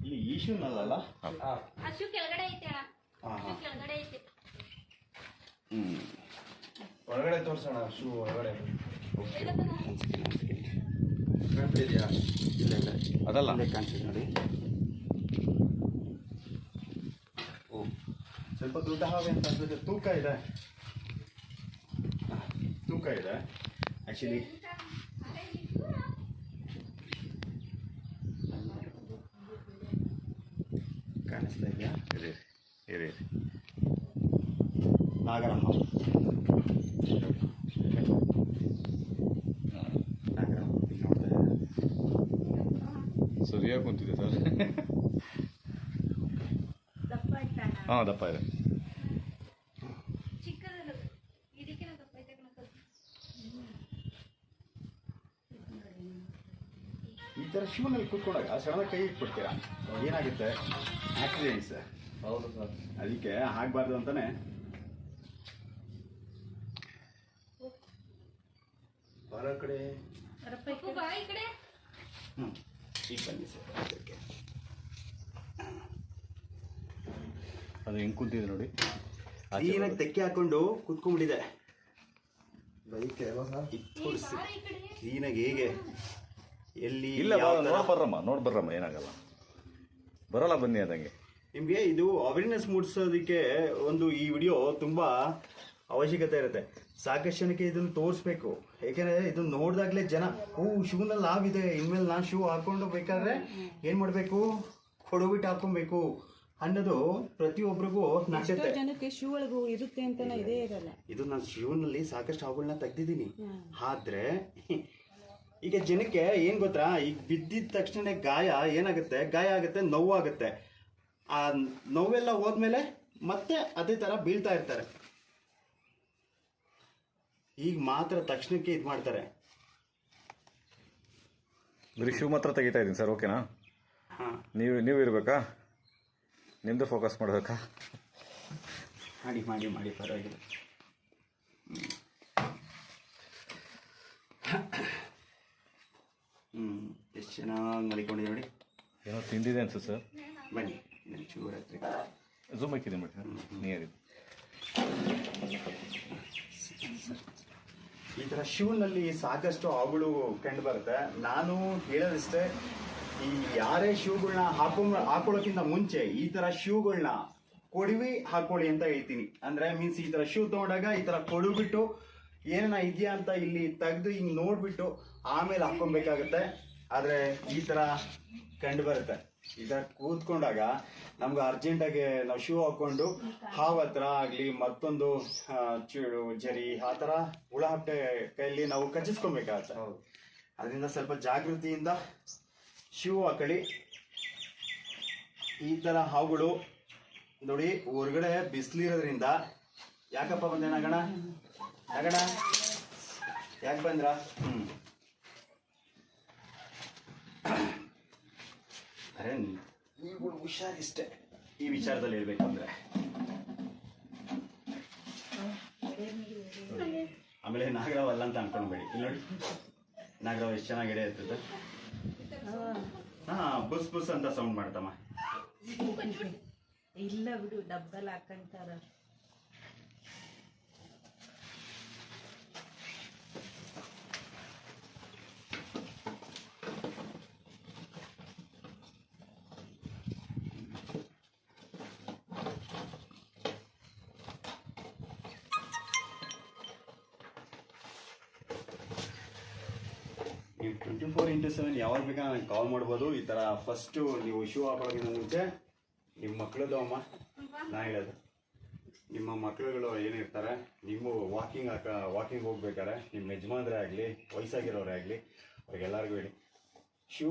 ಇಲ್ಲಿ ಈಶೂನಲ್ಲ ಅಶು ಕೆಳಗಡೆ ಐತೆ ಅಣ್ಣ, ಕೆಳಗಡೆ ಐತೆ. ಒಳಗಡೆ ತೋರ್ಸೋಣ. ಶೂ ಒಳಗಡೆ ಇದೆಯಾ? ಇಲ್ಲ ಇಲ್ಲ, ಅದಲ್ಲ ಕಾಣಿಸ್ತಿದೆ ನೋಡಿ. ಓ, ಸ್ವಲ್ಪ ದೊಡ್ಡ ಹಾವೆ ಅಂತ ಅನ್ಸುತ್ತೆ. ತೂಕ ಇದೆ ಆ್ಯಕ್ಚುಲಿ. ಕಾಣಿಸ್ತಾ ಇದೆಯಾ? ಇರಿ ನಾಗರ ಹಾವು. ನಾಗರ ನೋಡ್ತಾ ಇದ್ದಾರೆ. ಸರಿಯಾಗಿ ಕುಂತಿದೆ ಸರ್. ದಪ್ಪ ಐತಣ್ಣ, ಹಾಂ, ದಪ್ಪ ಇದೆ. ಚಿಕ್ಕದು ಇದಕ್ಕೆಲ್ಲ ದಪ್ಪ ಐತೆ ಕಣಕ್ಕ. ಈ ಥರ ಶೂನಲ್ಲಿ ಕೂತ್ಕೊಂಡಾಗ ಸಡನ್ ಕೈ ಇಟ್ಬಿಡ್ತೀರಾ, ಏನಾಗುತ್ತೆ? ಆಕ್ಸಿಡೆಂಟ್ಸ್. ಹೌದು ಸರ್, ಅದಕ್ಕೆ ಆಗಬಾರ್ದು ಅಂತಾನೆ. ಹೊರ ಕಡೆ ಬಾ ಈ ಕಡೆ. ಈಗ ಬನ್ನಿ ಸರ್. ಅದಕ್ಕೆ ಅದು ಹೆಂಗೆ ಕೂತಿದೆ ನೋಡಿ. ಕ್ಲೀನಾಗಿ ತೆಕ್ಕೆ ಹಾಕೊಂಡು ಕೂತ್ಕೊಂಡ್ಬಿಟ್ಟಿದೆ. ಬೈಕ್ ತೋರಿಸಿ ಬಾ ಈ ಕಡೆ. ಕ್ಲೀನಾಗಿ ಹೇಗೆ ಎಲ್ಲಿ ಇಲ್ಲ, ನೋಡಿ ಬರ್ರಮ್ಮ, ಏನಾಗಲ್ಲ. ಬರಲ್ಲ, ಬನ್ನಿ. ಅದಂಗೆ ನಿಮಗೆ ಇದು ಅವೇರ್ನೆಸ್ ಮೂಡಿಸೋದಕ್ಕೆ ಒಂದು ಈ ವಿಡಿಯೋ ತುಂಬ ಅವಶ್ಯಕತೆ ಇರುತ್ತೆ. ಸಾಕಷ್ಟು ಜನಕ್ಕೆ ಇದನ್ನು ತೋರಿಸ್ಬೇಕು. ಏಕೆಂದರೆ ಇದನ್ನು ನೋಡಿದಾಗಲೇ ಜನ ಶೂನಲ್ಲಿ ಹಾವಿದೆ, ಇನ್ಮೇಲೆ ನಾನು ಶೂ ಹಾಕೊಂಡು ಬೇಕಾದ್ರೆ ಏನು ಮಾಡಬೇಕು, ಕೊಡಬಿಟ್ಟು ಹಾಕೊಬೇಕು ಅನ್ನೋದು ಪ್ರತಿಯೊಬ್ಬರಿಗೂ ನಡ್ಸುತ್ತೆ. ಜನಕ್ಕೆ ಶೂ ಒಳಗೂ ಇರುತ್ತೆ ಅಂತಾನೆ ಇದೇ ಇರಲ್ಲ. ಇದು ನಾನು ಶೂನಲ್ಲಿ ಸಾಕಷ್ಟು ಹಾವುಗಳನ್ನ ತೆಗ್ದಿದ್ದೀನಿ. ಆದರೆ ಈಗ ಜನಕ್ಕೆ ಏನು ಗೊತ್ತಾ, ಈಗ ಬಿದ್ದಿದ ತಕ್ಷಣ ಗಾಯ ಆಗುತ್ತೆ, ನೋವಾಗುತ್ತೆ. ಆ ನೋವೆಲ್ಲ ಹೋದ್ಮೇಲೆ ಮತ್ತೆ ಅದೇ ಥರ ಬೀಳ್ತಾ ಇರ್ತಾರೆ. ಈಗ ಮಾತ್ರ ತಕ್ಷಣಕ್ಕೆ ಇದು ಮಾಡ್ತಾರೆ. ಬರೀ ಶೂ ಮಾತ್ರ ತೆಗಿತಾ ಇದ್ದೀನಿ ಸರ್, ಓಕೆನಾ? ಹಾಂ, ನೀವು ಇರಬೇಕಾ? ನಿಮ್ಮದು ಫೋಕಸ್ ಮಾಡಬೇಕಾ? ಮಾಡಿ ಪರವಾಗಿಲ್ಲ. ಎಷ್ಟು ಚೆನ್ನಾಗಿ ಮಲಿಕೊಂಡಿದೆ ನೋಡಿ. ಏನೋ ತಿಂದಿದೆ ಅನ್ಸುತ್ತೆ ಸರ್. ಬನ್ನಿ ಚೂರು ಹತ್ರ ಝೂಮ್ ಹಾಕಿದ್ದೀನಿ ಬಿಡಿ, ನೀರಿದೆ. ಈ ಥರ ಶೂನಲ್ಲಿ ಸಾಕಷ್ಟು ಹಾವುಗಳು ಕಂಡು ಬರುತ್ತೆ. ನಾನು ಹೇಳೋದಿಷ್ಟೇ, ಈ ಯಾರೇ ಶೂಗಳನ್ನ ಹಾಕೊಳ್ಳೋಕ್ಕಿಂತ ಮುಂಚೆ ಈ ಥರ ಶೂಗಳನ್ನ ಕೊಡವಿ ಹಾಕೊಳ್ಳಿ ಅಂತ ಹೇಳ್ತೀನಿ. ಅಂದರೆ ಮೀನ್ಸ್ ಈ ಥರ ಶೂ ತೊಗೊಂಡಾಗ ಈ ಥರ ಕೊಡುಬಿಟ್ಟು ಏನೇನ ಇದೆಯಾ ಅಂತ ಇಲ್ಲಿ ತೆಗೆದು ಹಿಂಗೆ ನೋಡಿಬಿಟ್ಟು ಆಮೇಲೆ ಹಾಕ್ಕೊಬೇಕಾಗತ್ತೆ. ಆದರೆ ಈ ಥರ ಕಂಡು ಬರುತ್ತೆ. ಈ ಥರ ಕೂತ್ಕೊಂಡಾಗ ನಮ್ಗೆ ಅರ್ಜೆಂಟಾಗಿ ನಾವು ಶೂ ಹಾಕ್ಕೊಂಡು ಹಾವು ಹತ್ರ ಆಗಲಿ ಮತ್ತೊಂದು ಚೀಳು ಜರಿ ಆ ಥರ ಹುಳ ಹಪ್ಪೆ ಕೈಯಲ್ಲಿ ನಾವು ಕಚ್ಚಿಸ್ಕೊಬೇಕಾಗತ್ತೆ. ಅದರಿಂದ ಸ್ವಲ್ಪ ಜಾಗೃತಿಯಿಂದ ಶೂ ಹಾಕೊಳ್ಳಿ. ಈ ಥರ ಹಾವುಗಳು ನೋಡಿ, ಹೊರಗಡೆ ಬಿಸಿಲಿರೋದ್ರಿಂದ. ಯಾಕಪ್ಪ ಬಂದೆ ನಗಣ ಯಾಕೆ ಬಂದ್ರ? ಅರೆ ನೀವು ಹುಷಾರಿಷ್ಟೇ ಈ ವಿಚಾರದಲ್ಲಿ ಹೇಳ್ಬೇಕಂದ್ರೆ. ಆಮೇಲೆ ನಾಗರಾವ್ ಅಲ್ಲ ಅಂತ ಅನ್ಕೊಂಡ್ಬೇಡಿ. ಇಲ್ಲಿ ನೋಡಿ, ನಾಗರಾವ್ ಎಷ್ಟು ಚೆನ್ನಾಗಿ ಎಡೆ ಇರ್ತದೆ. ಬುಸ್ ಬುಸ್ ಅಂತ ಸೌಂಡ್ ಮಾಡ್ತಮ್ಮ. ಇಲ್ಲ ಬಿಡು, ಡಬ್ಬಲ್ ಹಾಕಂತಾರ. ನೀವು 24x7 ಯಾವಾಗ ಬೇಕಾ ನನಗೆ ಕಾಲ್ ಮಾಡ್ಬೋದು. ಈ ಥರ ಫಸ್ಟು ನೀವು ಶೂ ಹಾಕೊಳ್ಳೋಕ್ಕಿಂತ ಮುಂಚೆ ನಿಮ್ಮ ಮಕ್ಕಳದು ಅಮ್ಮ, ನಾ ಹೇಳೋದು, ನಿಮ್ಮ ಮಕ್ಕಳುಗಳು ಏನಿರ್ತಾರೆ, ನೀವು ವಾಕಿಂಗ್ ಹೋಗ್ಬೇಕಾರೆ ನಿಮ್ಮ ಯಜಮಾನ್ರೇ ಆಗಲಿ ವಯಸ್ಸಾಗಿರೋರೇ ಆಗಲಿ ಅವ್ರಿಗೆಲ್ಲರಿಗೂ ಹೇಳಿ, ಶೂ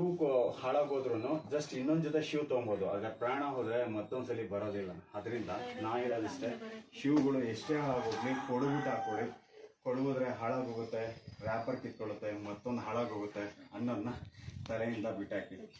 ಹಾಳಾಗೋದ್ರೂ ಜಸ್ಟ್ ಇನ್ನೊಂದು ಜೊತೆ ಶೂ ತೊಗೊಬೋದು. ಆದರೆ ಪ್ರಾಣ ಹೋದರೆ ಮತ್ತೊಂದ್ಸಲಿ ಬರೋದಿಲ್ಲ. ಅದರಿಂದ ನಾ ಹೇಳೋದಿಷ್ಟೇ, ಶೂಗಳು ಎಷ್ಟೇ ಹಾಳಾಗೋಗ್ಲಿ ಕೊಡುಬಿಟ್ಟು ಹಾಕೊಳ್ಳಿ. ಕೊಡುವುದ್ರೆ ಹಾಳಾಗೋಗುತ್ತೆ, ರ್ಯಾಪರ್ ಕಿತ್ಕೊಳ್ಳುತ್ತೆ, ಮತ್ತೊಂದು ಹಾಳಾಗೋಗುತ್ತೆ ಅನ್ನೋದನ್ನ ತಲೆಯಿಂದ ಬಿಟ್ಟಾಕಿ. ಓಕೆ.